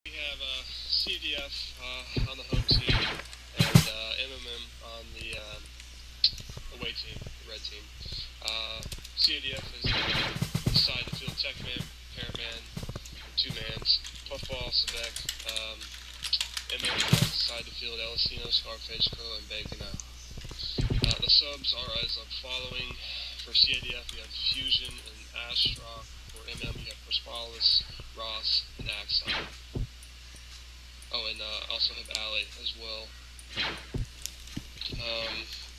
We have CaDF on the home team and MMM on the away team, the red team. CaDF is the side of the field tech man, parent man, two mans, puffball, Sebek, MMM on the side of the field, Elasino, Scarface, Crow, and Bacon. The subs are as I'm following. For CaDF, we have Fusion and Astra. For MM, you have Prospalis, Ross, and Axon. Oh, and also have Ali as well.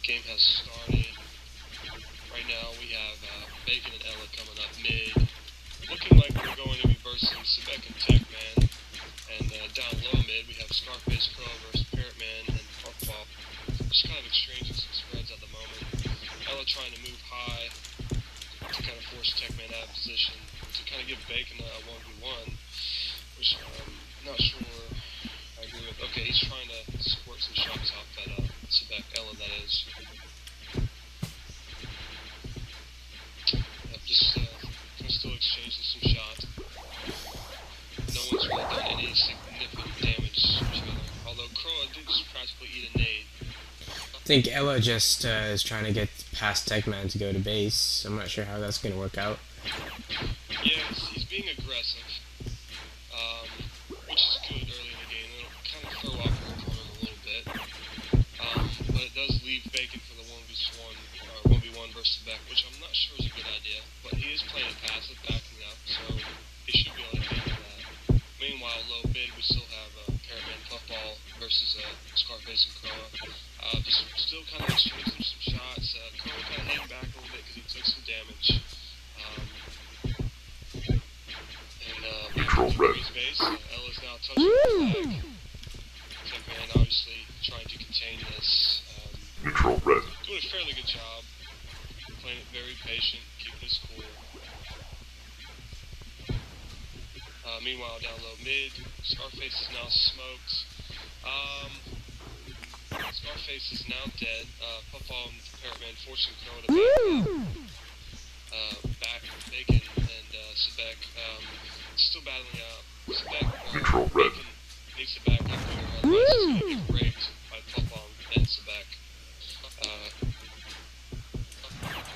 Game has started. Right now we have Bacon and Ella coming up mid. Looking like we're going to be versing Sebek and Techman. And down low mid we have Scarface Crow versus Parrot Man and Puffball. Just kind of exchanging some spreads at the moment. Ella trying to move high to kind of force Techman out of position to kind of give Bacon a 1v1, which I'm not sure I agree with. Okay, he's trying to squirt some shots off that Sebek, Ella that is. Yep, just kind of still exchanging some shots. No one's really done any significant damage to each other. Although Crow did just practically eat a nade. I think Ella just is trying to get past Techman to go to base. I'm not sure how that's going to work out. Yeah, he's being aggressive, which is good early in the game. It'll kind of throw off your opponent a little bit, but it does leave Bacon for the 1v1 versus Sebek, which I'm not sure is a good idea. But he is playing it passive, backing up, so he should be able to handle that. Meanwhile, low mid, we still have Parrotman Puffball versus Scarface and Crow. Just still kind of exchanging some shots. Crow kind of hanging back a little bit because he took some damage. And his base. Ella's now touching the flag. Techman obviously trying to contain this. Neutral red. Doing a fairly good job. Playing it very patient, keeping his cool. Meanwhile, down low mid, Scarface is now smoked. Scarface is now dead. Puffball and Parrotman forcing Crow to back Bacon and Sebek. Still battling out. Sebek, Bacon needs to back up here, otherwise he's going to get raped by Puffball and Sebek.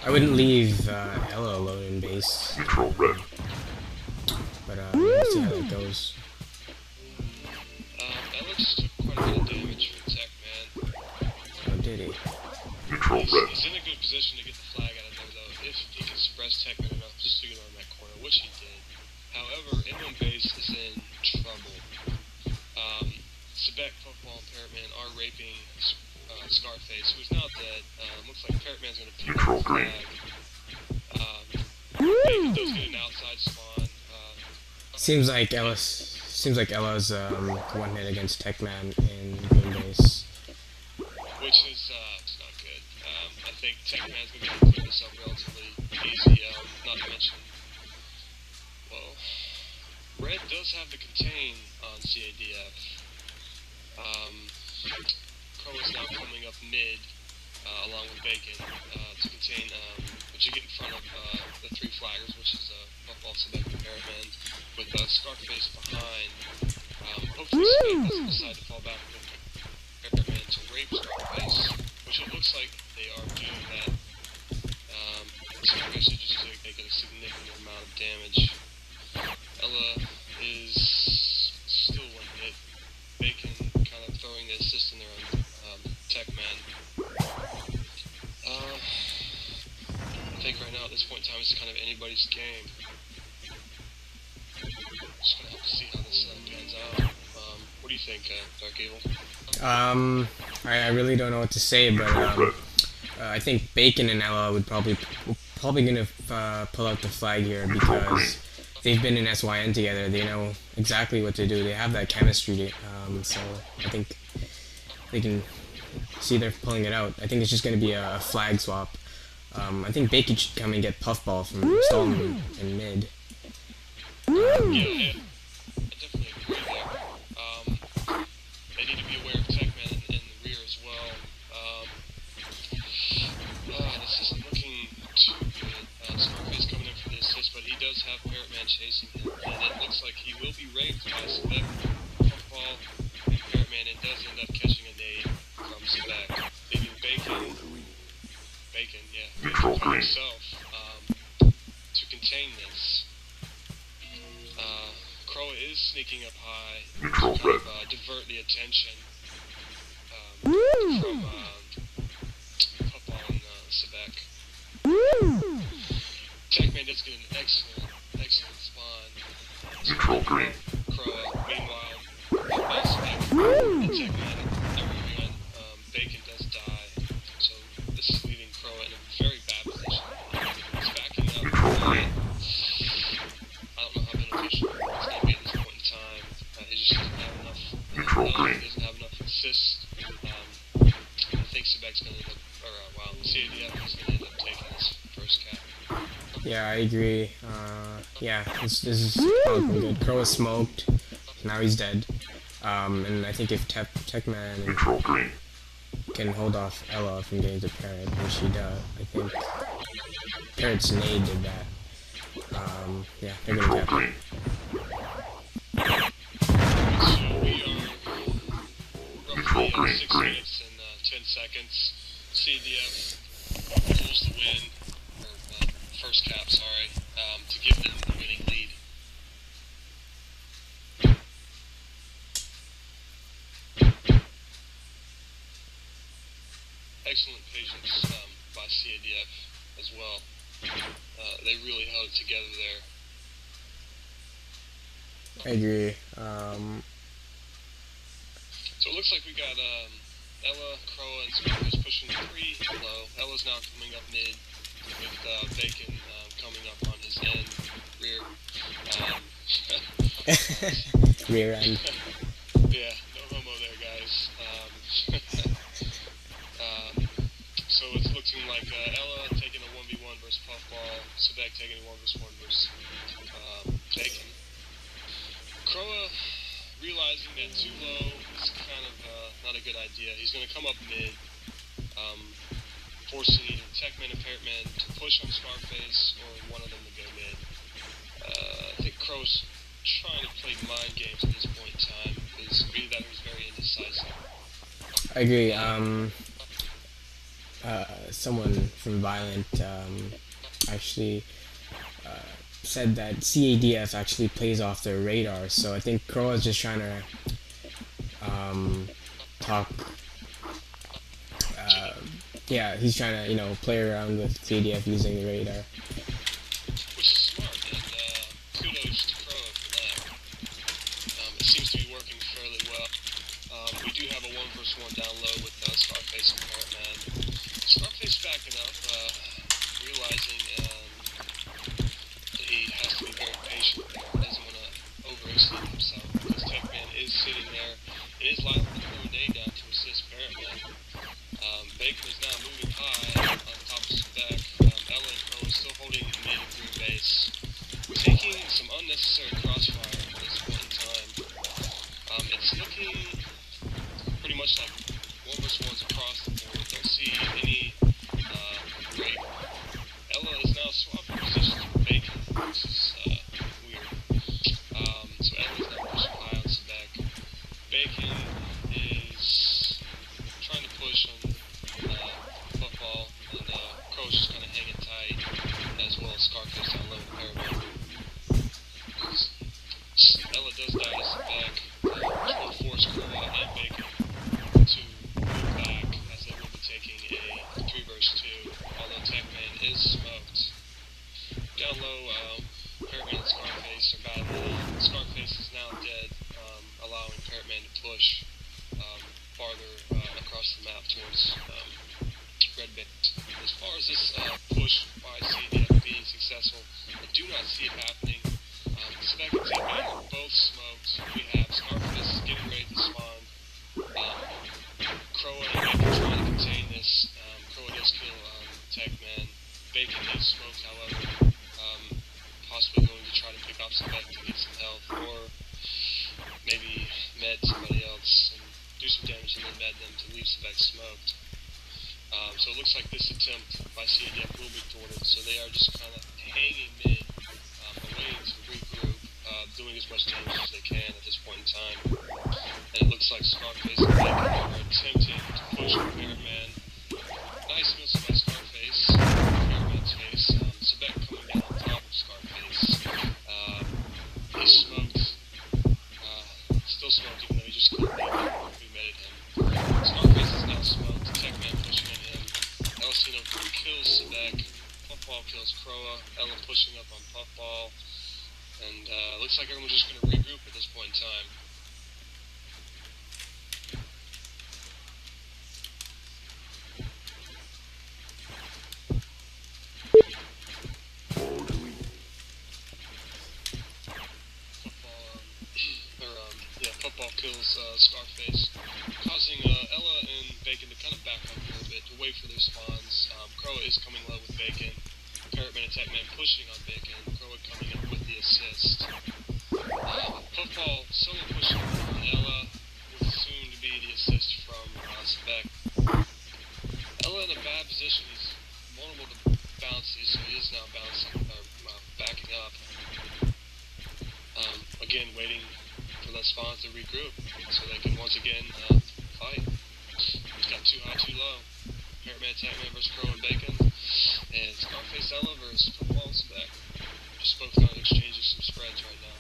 I wouldn't leave Ella alone in base. Neutral red. But we'll see how that goes. Ella just took quite a bit of damage from Techman. Oh, did he? Neutral red. He's in a good position to get the flag out of there, though, if he can suppress Techman enough just to get on that corner, which he did. However, inland base is in trouble. Sebek, Puffball, and Parrotman are raping Scarface, who's now dead. Looks like Parrotman's going to pick up the flag. Bacon does get an outside spawn. Seems like Ella's one hit against Techman in green base. Which is not good. I think Techman's going to be able to clear this up relatively easy. Not to mention, well, Red does have the contain on CaDF. Crow is now coming up mid, along with Bacon, to contain, but you get in front of the three flaggers, which is Puffball, Sebek, and Parrotman, with Scarface behind. Hopefully Sebek doesn't decide to fall back with Parrotman to rape Scarface, which it looks like they are doing that. Scarface should just take a significant amount of damage. Ella is still one hit. Bacon kind of throwing the assist in there on Techman. I think right now at this point in time it's kind of anybody's game. Just gonna have to see how this pans out. What do you think, Dark Evil? I really don't know what to say, but I think Bacon and Ella would probably gonna pull out the flag here because they've been in SYN together. They know exactly what to do. They have that chemistry. So I think they can see they're pulling it out. I think it's just going to be a flag swap. I think Bacon should come and get Puffball from Stallman in mid. Yeah, I definitely agree there. They need to be aware of Techman in the rear as well. This isn't looking too good. Scarface coming in for the assist, but he does have Parrotman chasing him, and it looks like he will be raped by Sebek. himself to contain this. Croa is sneaking up high to kind of divert the attention from Football and Sebek. Techman does get an excellent spawn. Neutral green. Croa, meanwhile, and Techman everyone. Bacon does die, so this is leaving Croa in a very bad position. He's backing up. I don't know how beneficial it's going to be at this point in time. He just doesn't have enough. He doesn't have enough assists. I think Sebek's going to end up, CaDF is going to end up taking this first cap. Yeah, I agree. Yeah, this is probably good. Crow is smoked. Now he's dead. And I think if Techman can hold off Ella from getting to Parrot, which he does, I think Parrot's nade did that. Yeah, they're gonna cap it. So we are roughly 6 minutes and 10 seconds. CaDF pulls the win, or first cap, sorry, to give them the winning lead. Excellent patience by CaDF as well. They really held it together there. I agree. So it looks like we got Ella, Croa, and Scarface pushing 3 low. Ella's now coming up mid with Bacon coming up on his end, rear. Rear end. Yeah, no homo there, guys. So it's looking like Ella taking a 1v1 versus Puffball, Sebek taking a 1v1 versus Bacon. Croa realizing that too low is kind of not a good idea. He's going to come up mid, forcing either Techman and Parrotman to push on Scarface or one of them to go mid. I think Croa's trying to play mind games at this point in time because really that was very indecisive. I agree. Someone from Violent actually said that CaDF actually plays off their radar, so I think Crow is just trying to talk. Yeah, he's trying to play around with CaDF using the radar. Which is smart, and kudos to Crow for that. It seems to be working fairly well. We do have a 1v1 down low with Scarface and Parrotman. Scarface backing up, realizing that he has to be very patient. He doesn't want to overextend himself because Techman is sitting there and is liable to throw a nade down to assist Parrotman. Bacon is now moving high on top of Sebek. Ella and Crow is still holding the mid and green base, taking some unnecessary crossfire at this point in time. It's looking pretty much like 1v1s across the board. Don't see any great. Ella is now swapping positions with Bacon, which is weird. So Ella is now pushing high on Sebek. Bacon is trying to push on Football, and Crow's just kind of hanging tight, as well as Scarface down low with Parrotman. Ella does die to Sebek, which will force Crow and Bacon to move back as they will be taking a 3 vs 2, although Techman is smoked. Down low, Parrotman and Scarface are battling. Scarface is now dead, allowing Parrotman to push farther across the map towards Red Bait. As far as this push by CaDF being successful, I do not see it happening. Sebek and Techman are both smoked. We have Scarface getting ready to spawn. Croa and Bacon trying to contain this. Croa does kill Techman. Bacon is smoked, however. Possibly going to try to pick off Sebek to get some health, or maybe med somebody else and do some damage and then med them to leave Sebek smoked. So it looks like this attempt by CaDF will be thwarted, so they are just kind of hanging mid, waiting to regroup, doing as much damage as they can at this point in time. And it looks like Scarface and Bacon are attempting to push Parrotman. Nice miss by Scarface. Parrotman smoke, even though he just killed me. We meted him. Scarface is now smoked. Techman pushing on him. Elcino kills Sebek. Puffball kills Croa. Ella pushing up on Puffball. And looks like everyone's just going to regroup at this point in time. Puffball kills Scarface, causing Ella and Bacon to kind of back up a little bit to wait for their spawns. Croa is coming low with Bacon. Parrotman and Techman pushing on Bacon. Croa coming up with the assist. Puffball solo pushing on Ella, with soon to be the assist from Sebek. Ella in a bad position. He's vulnerable to bounces, so he is now bouncing, or backing up. Again, waiting for the spawns to regroup, so they can once again fight. He's got too high, too low. Parrotman, Techman versus Crow and Bacon, and Scarface Ella versus Puffball and Sebek. Just both kind of exchanging some spreads right now.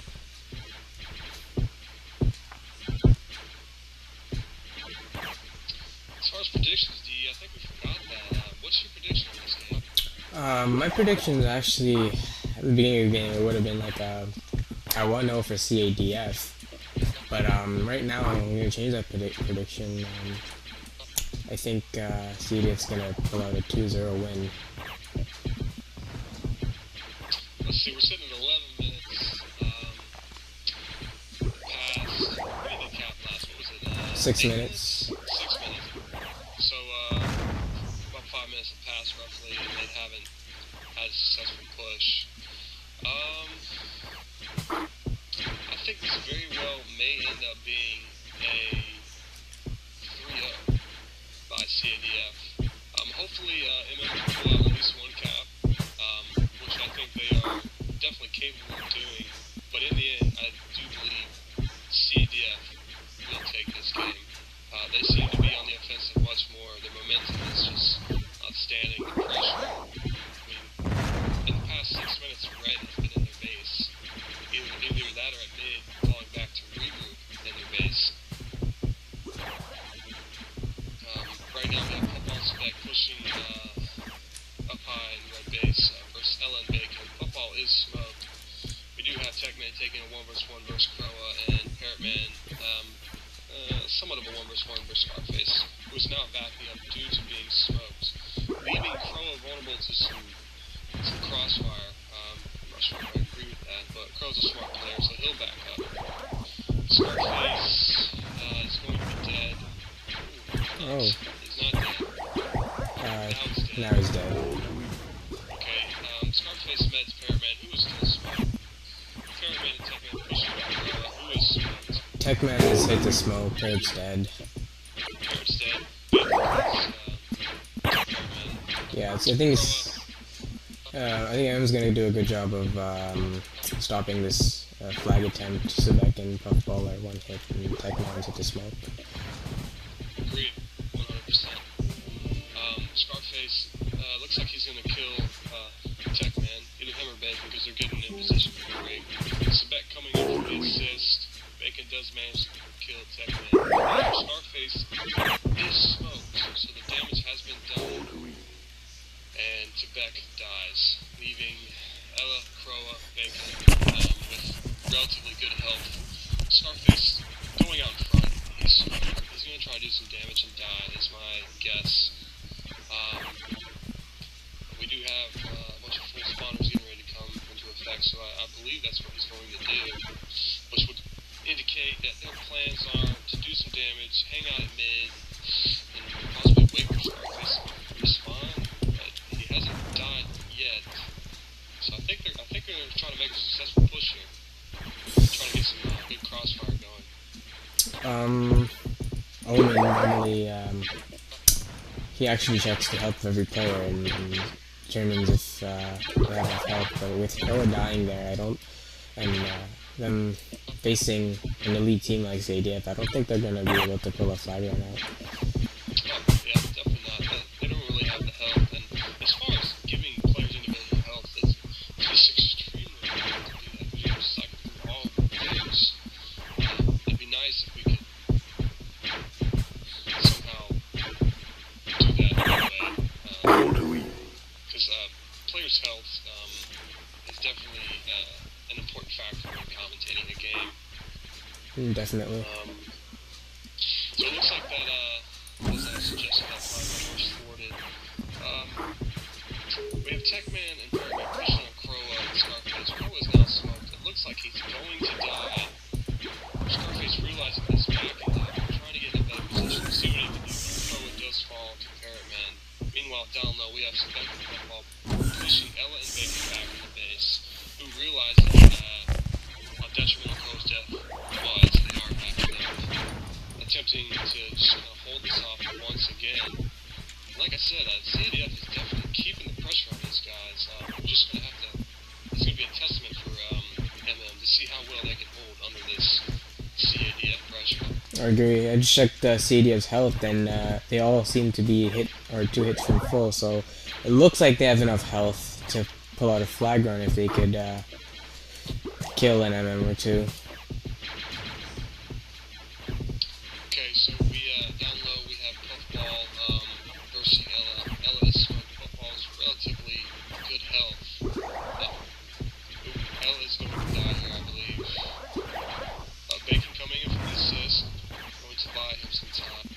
As far as predictions, D, I think we forgot that. What's your prediction on this game? My predictions actually, at the beginning of the game, it would have been like a 1-0 for CaDF. But right now, I'm going to change that prediction. I think CaDF's going to pull out a 2-0 win. Let's see, we're sitting at 11 minutes past, what did the cap last? What was it? 6 minutes. Minutes? 6 minutes. So, about 5 minutes have passed roughly, and they haven't had a successful push. I think this very well may end up being a 3-0 by CaDF. Hopefully, MM can pull out at least one cap, which I think they are definitely capable of doing. But in the end, I do believe CaDF will take this game. They seem to be on the offensive much more. Their momentum is just outstanding. The pressure. I mean, in the past 6 minutes, Red has been in their base. Either that or at mid, falling back to regroup in their base. Right now we have Puffball and Sebek pushing up high in red base versus Ella and Bacon. Puffball is smoked. We do have Techman taking a 1-1 versus Croa, and Parrotman somewhat of a 1-1 versus Scarface, who is now backing up due to being smoked, leaving Croa vulnerable to some crossfire. I'm not sure if I agree with that, but Crow's a smart player, so he'll back up. Scarface is going to be dead. Ooh, Oh. He's not dead. Now he's dead. Okay, Scarface meds Parrotman, who is still smoked. Parrotman and Techman pushing back Croa, who is smoked. Techman has hit the smoke, Parrot's dead. Parrot's dead. Yeah, I think M's gonna do a good job of stopping this flag attempt. Sebek and Puffball are one hit, and Techman's hit the smoke. Agreed, 100%. Scarface looks like he's gonna kill Techman, either him or Bacon, because they're getting in position for the rig. Sebek coming in for the assist. Bacon does manage to kill Techman. Scarface is smoked, so the damage has been done. And Sebek dies, leaving Ella, Croa, Bacon with relatively good health. Scarface going out in front. He's going to try to do some damage and die, is my guess. We do have a bunch of full spawners getting ready to come into effect, so I believe that's what he's going to do, which would indicate that their plans are to do some damage, hang out at mid, and possibly wait for Scarface to respawn. He hasn't died yet, so I think they're trying to make a successful push here. Trying to get some good crossfire going. Omen normally he actually checks the health of every player and determines if they have enough health. But with Croa dying there, them facing an elite team like CaDF, I don't think they're gonna be able to pull a flag right now. Yeah, definitely not. They don't really have the health, and as far as giving players individual health, it's just extremely hard to do that because you have to cycle through all of the players. It'd be nice if health is definitely an important factor in commentating a game. Definitely. So it looks like that, as I suggested, that 5 was thwarted. We have Techman and Perryman pushing on Croa and Scarface. Croa is now smoked. It looks like he's going to die. Scarface realizing this backing up, trying to get in a better position, see what he can do. Croa does fall to Parrotman. Meanwhile, down low, we have Spec and Football pushing Ella and Bacon back to the base, who realizes how detrimental Croa's death was. They are backing up, attempting to just kind of hold this off once again. Like I said, CaDF is definitely keeping the pressure on these guys. We're just going to have to, it's going to be a testament for MM to see how well they can hold under this CaDF pressure. I agree. I just checked CaDF's health, and they all seem to be hit or 2 hits from full, so it looks like they have enough health to pull out a flag run if they could kill an MM or 2. Okay, so we, down low, we have Puffball versing Ella. Ella is smoked. Puffball's relatively good health. Ella is going to die here, I believe. Bacon coming in for the assist. Going to buy him some time.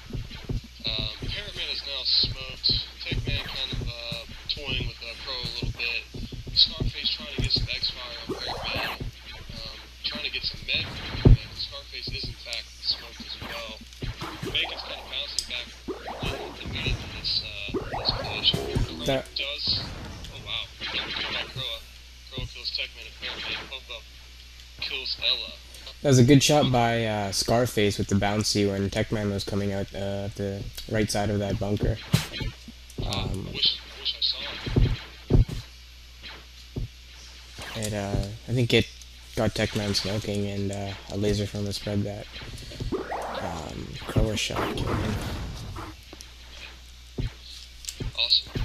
Parrotman is now smoked. Techman kind of toying with Crow a little bit. Scarface trying to get some X-Fire on Parrotman. Trying to get some med from Parrotman. Scarface is in fact smoked as well. Bacon's kind of bouncing back immediately in this collision. Crow does... Oh wow. Double kill by Croa. Croa kills Techman and Parrotman. Puff-Up kills Ella. That was a good shot by Scarface with the bouncy when Techman was coming out the right side of that bunker. I wish I saw it. I think it got Techman smoking, and a laser from the spread that Croa shot killed him. Awesome.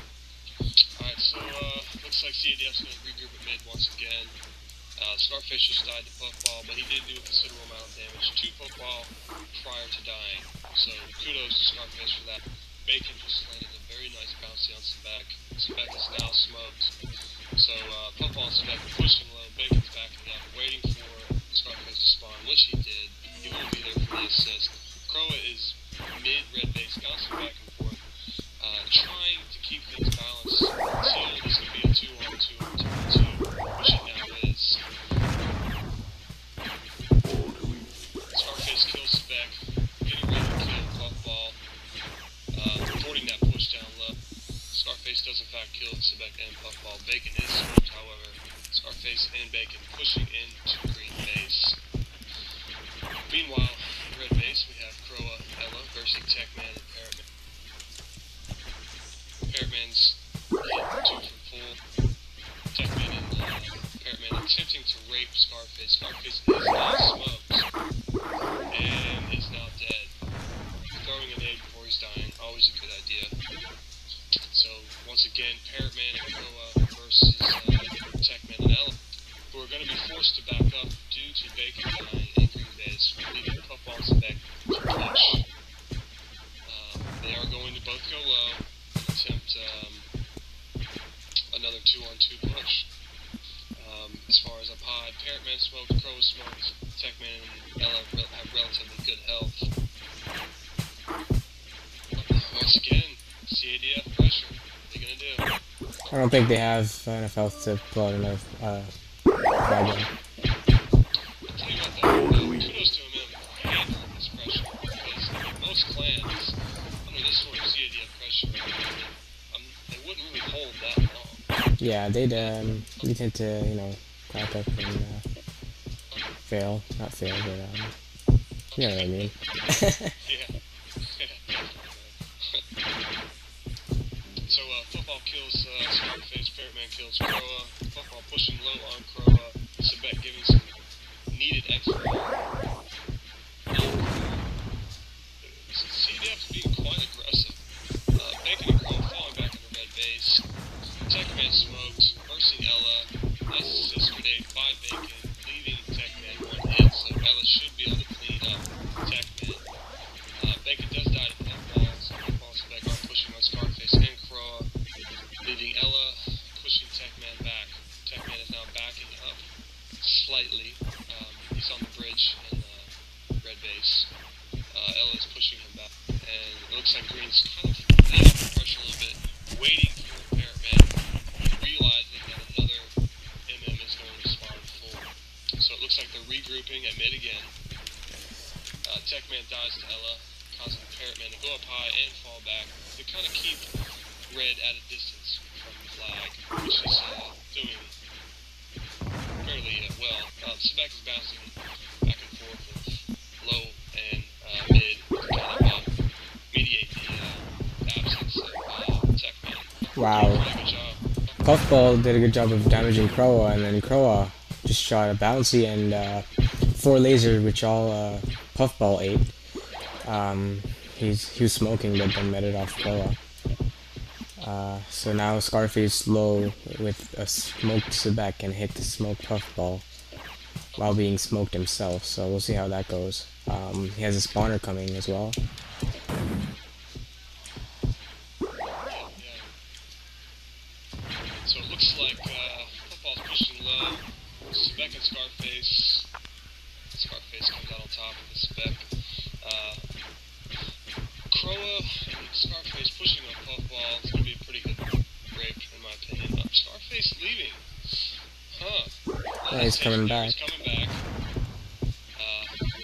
Alright, so looks like CaDF's going to regroup at mid once again. Scarface just died to Puffball, but he did do a considerable amount of damage to Puffball prior to dying. So kudos to Scarface for that. Bacon just landed a very nice bouncy on Sebek. Sebek is now smoked. So Puffball and Sebek are pushing low. Bacon's backing up, waiting for Scarface to spawn, which he did. He will be there for the assist. Croa is mid-red base, bouncing back and forth, trying to keep things balanced until this can be a 2-on-2, which it now is. Scarface kills Sebek, getting ready to kill Puffball, reporting that push down low. Scarface does in fact kill Sebek and Puffball. Bacon is smoked, however. Scarface and Bacon pushing into green base. Meanwhile, in red base, we have Croa, Ella versus Techman and Parrotman. Parrotman's hit 2 from full. Techman and Parrotman attempting to rape Scarface. Scarface is now smoked and is now dead. Throwing an aid before he's dying, always a good idea. So once again, Parrotman and Croa versus Techman and Ella, who are going to be forced to back up due to Bacon dying in green base, leaving Puffball's back to push. They are going to both go low and attempt another 2-on-2 push. As far as up high, Parrotman smoked, Crow smoked, Techman and Ella have relatively good health. Once again, CaDF pressure. What are they gonna do? I don't think they have enough health to pull out enough flag run. I'll tell you what though, kudos to MM for handling this pressure, because I mean, most clans, under this sort of CaDF pressure, they wouldn't really hold that long. Yeah, they tend to, you know, crack up and fail. Not fail, but you know what I mean. Yeah. So, Football kills Scarface, Parrotman kills Croa, Football pushing low on Croa, Sebek giving some needed extra. CaDF being quite aggressive. Bacon and Croa falling back in the red base. Techman smoked, versing Ella, nice assist grenade by Bacon, leaving Techman one hit, so Ella should be able to clean up Techman. Bacon does die to Football, so Football and Sebek are pushing on Scarface and Croa, leaving Ella pushing Techman Ella is pushing him back, and it looks like Green's kind of laying off the pressure a little bit, waiting for Parrot Man, realizing that another is going to spawn full. So it looks like they're regrouping at mid again. Techman dies to Ella, causing Parrotman to go up high and fall back to kind of keep Red at a distance from the flag, which is doing fairly well. Sebek is bouncing back and forth with low and mid to kind of mediate the absence of Techman. Wow. Good job. Puffball did a good job of damaging Croa, and then Croa just shot a bouncy and 4 lasers, which all Puffball ate. He was smoking, but then met it off Croa. So now Scarface low with a smoked Sebek and hit the smoked Puffball while being smoked himself. So we'll see how that goes. He has a spawner coming as well. So it looks like Puffball's pushing low. Sebek and Scarface. Scarface comes out on top of the Sebek. Croa and Scarface pushing on Puffball. It's going to be a pretty good rape, in my opinion. Scarface leaving. Yeah, he's coming back. He's coming back.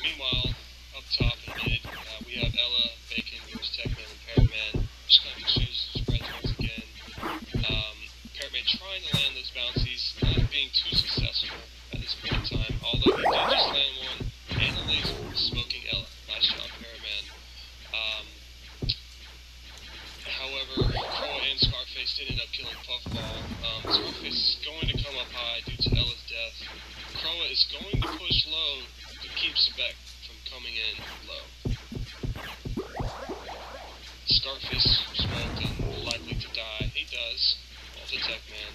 Meanwhile, up top in mid, we have Ella, Bacon versus Techman and Parrotman. Just kind of exchanges the spreads once again. Parrotman trying to land those bouncies, not being too successful at this point in time. Although he did just land one, and the laser smoking Ella. Nice job, Parrotman. However, Croa and Scarface did end up killing Puffball. Scarface is going to come up high due to Ella's death. Croa is going to push low to keep Sebek from coming in low. Scarface smoked and likely to die. He does. Well, to Techman.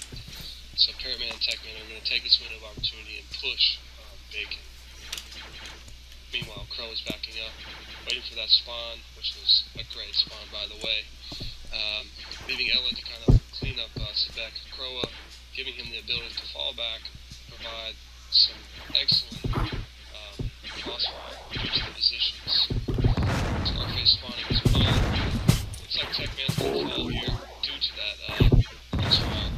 So Parrotman and Techman are going to take this window of opportunity and push Bacon. Meanwhile, Crow is backing up, waiting for that spawn, which was a great spawn, by the way. Leaving Ella to kind of clean up Sebek. Croa giving him the ability to fall back, provide some excellent crossfire due to the positions. Scarface spawning as well. Looks like Techman's going to fall here due to that crossfire.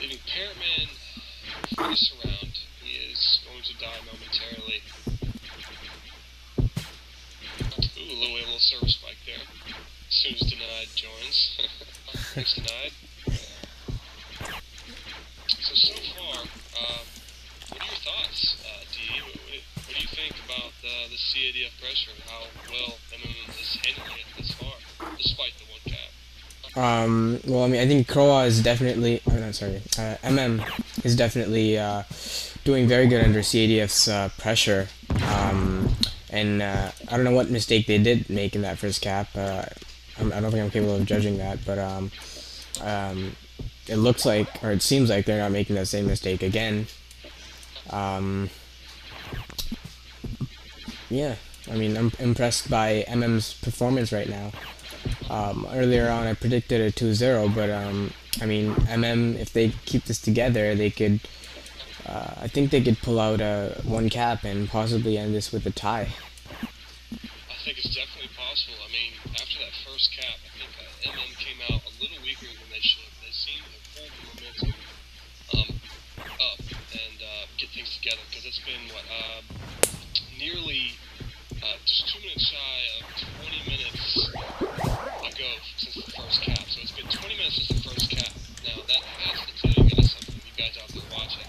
Leaving Parrotman first around. He is going to die momentarily. Ooh, a little service spike there. As soon as Denied joins. Thanks, Denied. So far, what are your thoughts, D? What do you think about the CADF pressure and how well MMM is handling it this far, despite the 1 cap? Well, I mean, I think Croa is definitely, MM is definitely doing very good under CADF's pressure. And I don't know what mistake they did make in that first cap. I don't think I'm capable of judging that, but it looks like, or it seems like they're not making that same mistake again. Yeah, I mean, I'm impressed by MM's performance right now. Earlier on, I predicted a 2-0, but I mean, MM, if they keep this together, they could. I think they could pull out a 1 cap and possibly end this with a tie. I think it's definitely possible. I mean, after that first cap, I think MM came out a little weaker than they should. They seemed to hold the momentum up and get things together, because it's been, nearly just 2 minutes shy of 20 minutes ago since the first cap. So it's been 20 minutes since the first cap. Now, that has to tell you guys something, you guys out there watching.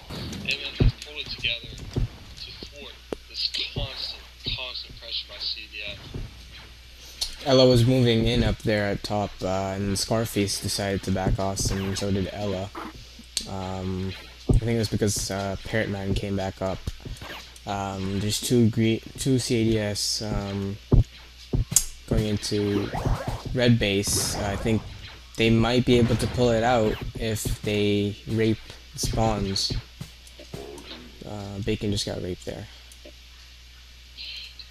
MM has pulled it together to thwart this constant pressure by CDF. Ella was moving in up there at top, and Scarface decided to back off, and so did Ella. I think it was because Parrotman came back up. There's two CADS going into red base. I think they might be able to pull it out if they rape spawns. Bacon just got raped there.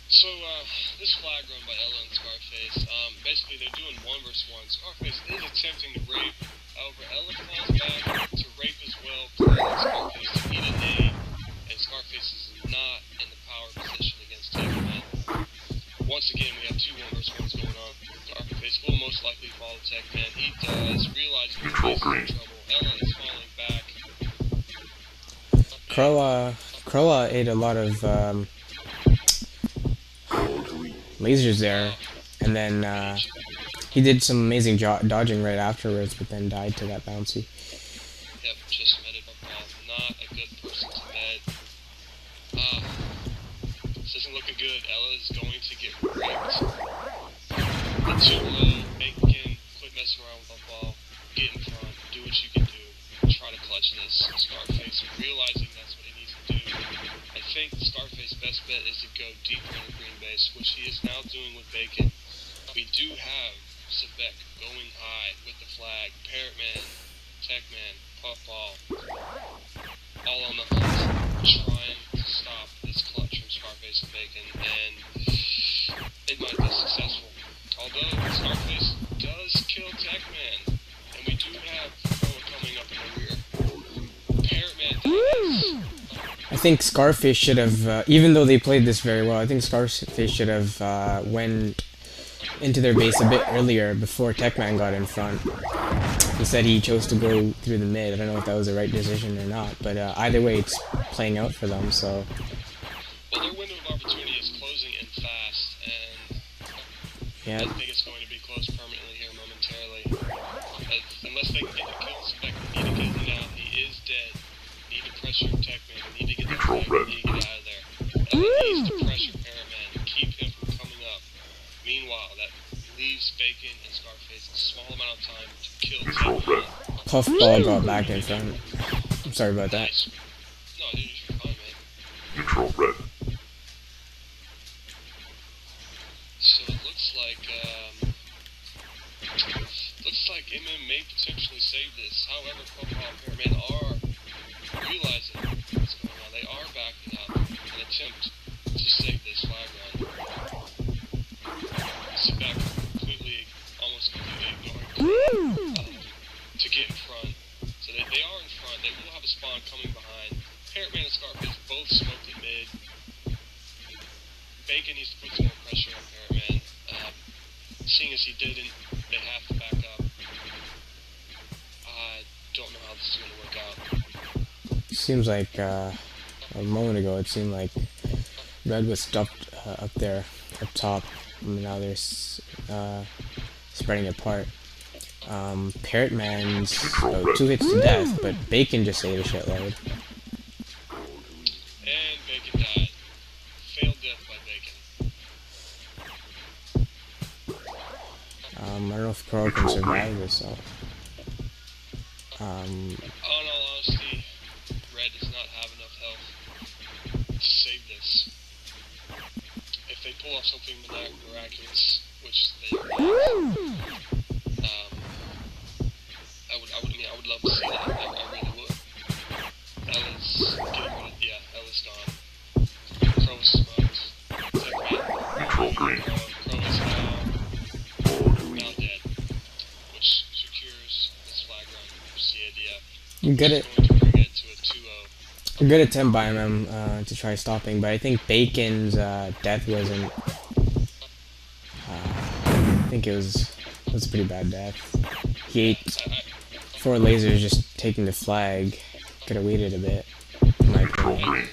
So, this flag run by Ella and Scarface, basically they're doing 1 versus 1. Scarface is attempting to rape, however Ella falls back to rape as well, Scarface to eat a nade, and Scarface is not in the power position against Techman. Once once again, we have 2 1-versus-1s going on. Scarface will most likely follow Tech Man. He does, realizing that he's in trouble. Ella is falling back. Croa ate a lot of lasers there, and then he did some amazing dodging right afterwards, but then died to that bouncy. Yep, just medded up. Not a good person to med. This isn't looking good. Ella is going to get raped. The 2-0, Bacon, quit messing around with the ball, get in front, do what you can do, try to clutch this. Scarface realizing that's what he needs to do. I think Scarface's best bet is to go deeper in the green base, which he is now doing with Bacon. We do have Sebek going high with the flag, Parrotman, Techman, Puffball, all on the hunt, trying to stop this clutch from Scarface and Bacon, and it might be successful. Although Scarface does kill Techman, and we do have Noah coming up in the rear. Parrotman dies. I think Scarface should have, even though they played this very well, I think Scarface should have went into their base a bit earlier before Techman got in front. Instead, he chose to go through the mid. I don't know if that was the right decision or not, but either way, it's playing out for them. So. Well, their window of opportunity is closing in fast, and yeah. I think it's going to be closed permanently here momentarily. Unless they can get the kill, Sebek need to get him down. He is dead. Need to pressure Techman. Need to get that flag. Need to get out of there. Needs to pressure Parrotman to keep him from coming up. Meanwhile, that leaves Bacon and Scarface a small amount of time to kill Techman. Puffball got back in front. I'm sorry about that. Nice. No, dude, you're fine, man. Neutral red. So it looks like MM may potentially save this. However, Puffball and Parrotman are realizing what's going on. They are backing up in an attempt to save this flag run. Sebek almost completely ignoring to get in front. So they are in front. They will have a spawn coming behind. Parrotman and Scarface both smoked in mid. Bacon needs to put some more pressure on Parrotman. Seeing as he didn't, they have to back up. I don't know how this is going to work out. Seems like a moment ago, it seemed like Red was stuffed up there, up top. And now they're spreading apart. Parrotman's 2 hits to death, but Bacon just ate a shitload. And Bacon died. Failed death by Bacon. I don't know if Crow can survive this, though. In all honesty, Red does not have enough health to save this. If they pull off something miraculous, which they I would love to see that. I really would. Ella's getting rid of, Ella's gone. Crow is smoked. Neutral green. Crow is now dead, which secures this flag run for CaDF. Good Going to bring it to a 2-0. A good attempt by him to try stopping, but I think Bacon's death wasn't. I think it was a pretty bad death. He ate 4 lasers just taking the flag. Could have waited a bit, in my opinion.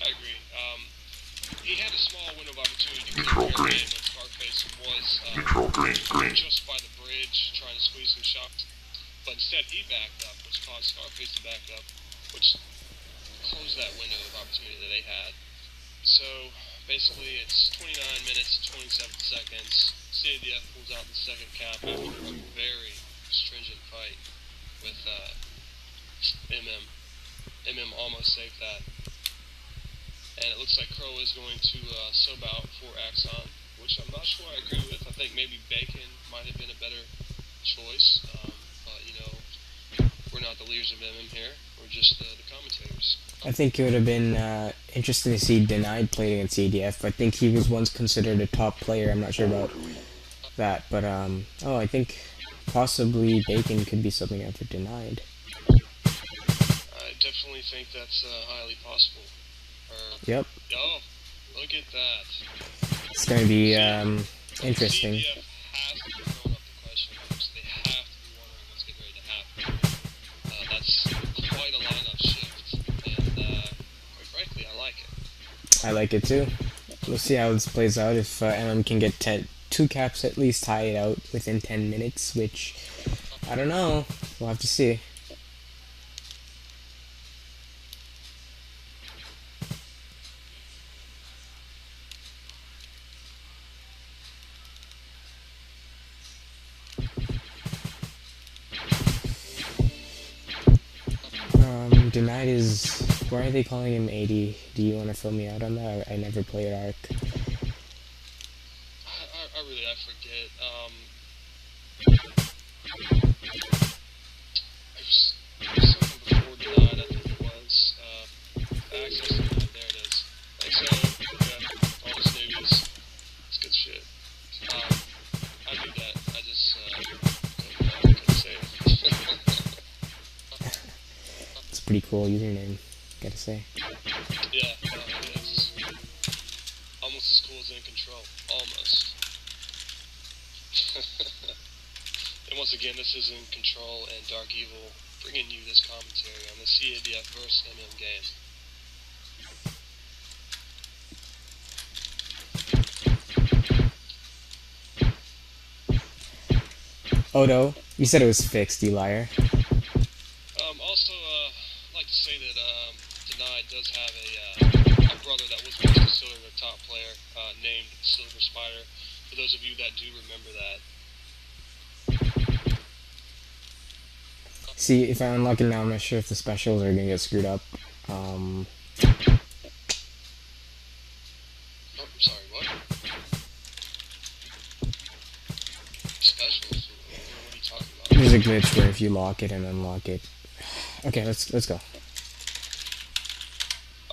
I agree. He had a small window of opportunity to Neutral kill green. Parrotman when Scarface was Neutral green. Green. just by the bridge trying to squeeze some shots. But instead he backed up, which caused Scarface to back up, which closed that window of opportunity that they had. So basically it's 29 minutes, 27 seconds. CaDF pulls out the second cap after a very stringent fight with MM. MM almost saved that. And it looks like Crow is going to sub out for Axon, which I'm not sure I agree with. I think maybe Bacon might have been a better choice. But, you know, we're not the leaders of MM here. We're just the commentators. I think it would have been interesting to see Denied play against CaDF. I think he was once considered a top player. I'm not sure about that, but I think possibly Bacon could be something out for Denied. I definitely think that's highly possible. Yep. Oh, look at that. It's gonna be interesting. CDF has to be throwing up the question marks. They have to be wondering what's getting ready to happen. That's quite a lineup shift, and quite frankly, I like it. I like it too. We'll see how this plays out. If LM can get 2 caps at least, tie it out within 10 minutes, which I don't know. We'll have to see. Denied is... Why are they calling him 80? Do you want to fill me out on that? I never played Arc. I forget. There's something before denied, I think it was. Access denied, there it is. Like, so, yeah, all the newbies. It's good shit. I do that. I just, couldn't say it. It's a pretty cool username, gotta say. Yeah, it is. Almost as cool as In Control. Almost. And once again, this is In Control and Dark Evil bringing you this commentary on the CaDF vs. MM game. Odo, you said it was fixed, you liar. Also, I'd like to say that Denied does have a brother that was once considered a top player named Silver Spider. For those of you that do remember that. See, if I unlock it now, I'm not sure if the specials are gonna get screwed up. Oh, I'm sorry, what? Specials? What are you talking about? There's a glitch where if you lock it and unlock it. Okay, let's go.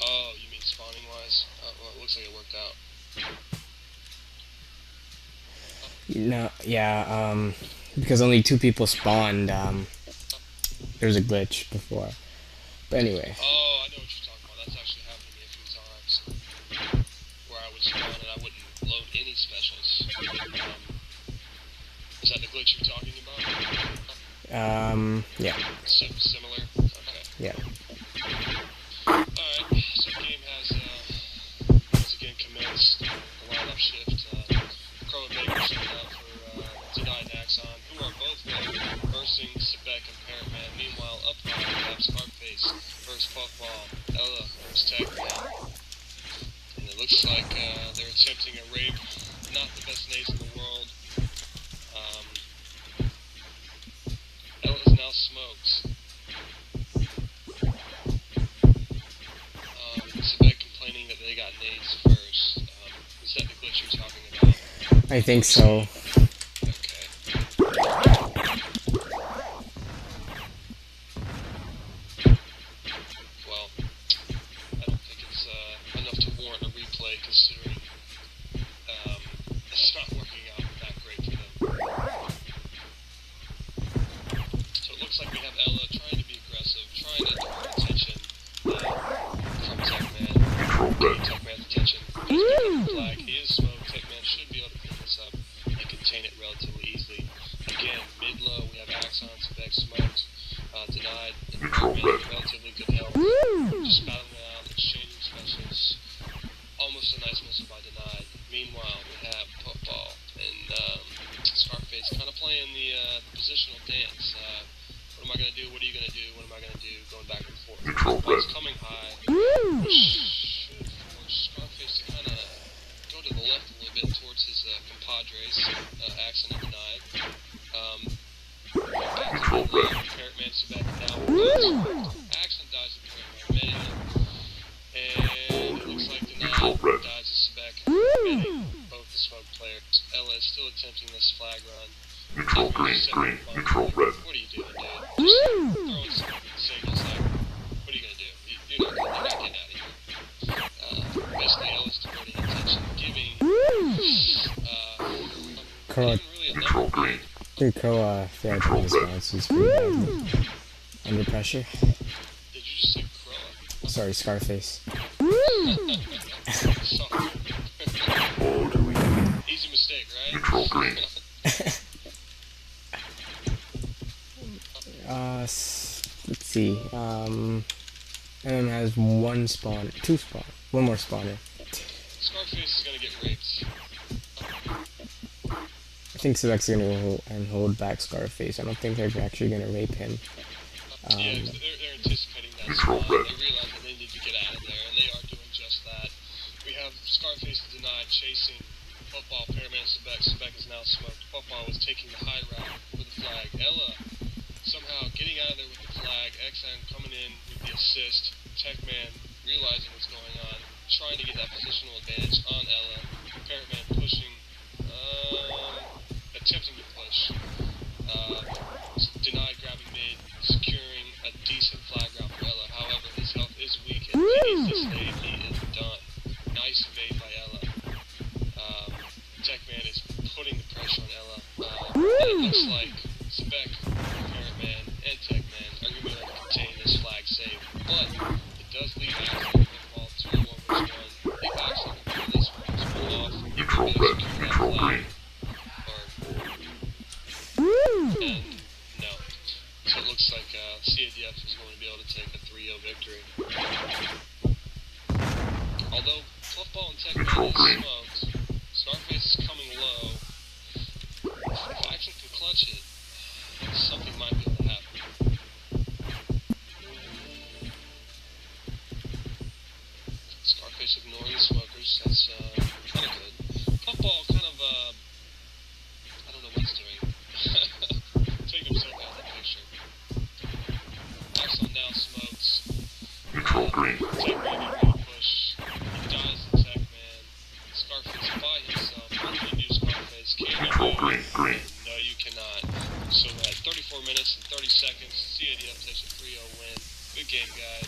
Oh, you mean spawning wise? Well, it looks like it worked out. No, yeah, because only 2 people spawned, there was a glitch before. But anyway. Oh, I know what you're talking about. That's actually happened to me a few times. Where I would spawn and I wouldn't load any specials. Is that the glitch you're talking about? Yeah. Similar? Okay. Yeah. Alright, so the game has, once again commenced the lineup shift. Crow and Baker showing out for Denied and Axon, who are both versing Sebek and Parrotman. Meanwhile, up high, we have Scarface versus Puffball, Ella versus Techman. And it looks like they're attempting a rape. Not the best nades in the world. Ella is now smoked. Sebek complaining that they got nades first. Is that the glitch you're talking about? I think so. Okay. Well, I don't think it's enough to warrant a replay, considering it's not working out that great for them. So it looks like we have Ella trying to be aggressive, trying to divert attention from Techman. Techman's attention. Flag. He is smoked. Techman should be able to pick this up and contain it relatively easily. Again, mid-low, we have Axon, Sebek smoked, Denied, and relatively good health. Just battling it out, exchanging specials. Almost a nice missile by Denied. Meanwhile, we have Puffball and Scarface kind of playing the positional dance. What am I going to do? What are you going to do? What am I going to do? Going back and forth. Puffball's coming high. Should force Scarface to kind of go to the left a little bit towards his compadres, Axon and Denied. Back to the left, Parrotman, Sebek down. Axon dies to Parrotman, and it looks like Denied dies to Sebek, getting both the smoke players. Ella is still attempting this flag run. Neutral green, neutral red. What are you doing, dude? Just throwing some signals like, what are you gonna do? You're not getting out of here. Basically, Ella's diverting attention, giving, Crow, really a number. Green. Crow failed to response. He's pretty badly under pressure. Did you just say Crow? Sorry, Scarface. Sorry. All to Neutral green. Let's see. MM has one more spawner. Scarface is gonna get raped. I think Sebek's gonna hold back Scarface. I don't think they're actually gonna rape him. Yeah, they're anticipating that Neutral spawn. red. They realize that they need to get out of there, and they are doing just that. We have Scarface denied chasing Football, Paramount, Sebek. Sebek is now smoked. Football was taking the high route for the flag. Ella somehow getting out of there with the flag. XN coming in with the assist. Techman realizing what's going on, trying to get that positional advantage on Ella. Paramount pushing, attempting to push. Denied grabbing mid, securing a decent flag route for Ella. However, his health is weak and he needs to save. He is done. Nice evade by Ella. Techman is putting the pressure on Ella. And it looks like Sebek, Parrotman, and Techman are going to be able to contain this flag save. But it does leave Axel football 2-1 versus 1. If Axel can pull this pull off, Neutral red. Neutral green. And no. So it looks like CaDF is going to be able to take a 3-0 victory. Although Fluffball and Techman is smoked, Scarface is coming low. If Action can clutch it, something might be able to happen. Scarface ignoring the smokers, that's kind of good. Fluffball kind of, I don't know what he's doing. Take himself out of the picture. Axel now smokes. Neutral green. Techman getting ready to push. He dies to Techman. Scarface by himself. What can you do, Scarface? Can you Neutral do green. it? Green. No, you cannot. So at 34 minutes and 30 seconds, CaDF takes a 3-0 win. Good game, guys.